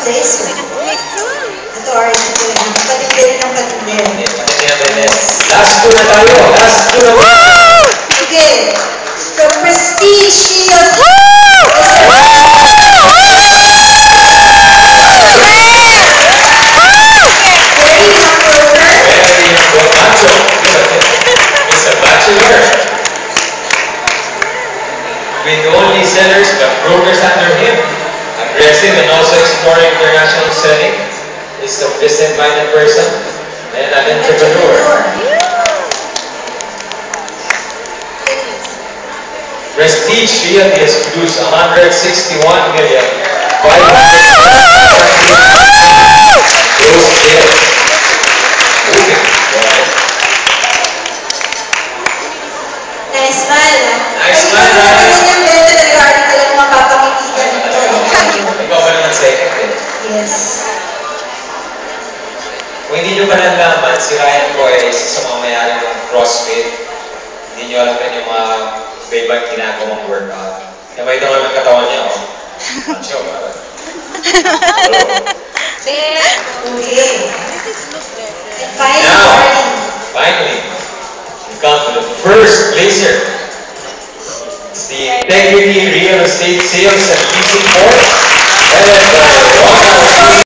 place. Ito are patindi ng patindi. Last two na tayo. Last two na tayo. Okay. The Prestige Field. With only sellers but brokers under him, aggressive and also exploring international selling, is a business-minded person and an entrepreneur. Prestige Realty has produced 161 million 500 gross sales. Moving. Nice smile. Nice smile, right? Yes. Kung hindi nyo pa nalaman, si Ryan po ay isa sa mga mayari ng CrossFit. Hindi nyo alam yung mga iba-ibang ginagawang workout. Kaya may ito nga ng katawan niya, oh. Macho, ba? Okay. And Finally, we come to the first placer. It's the Integrity Real Estate Sales and Leasing Board.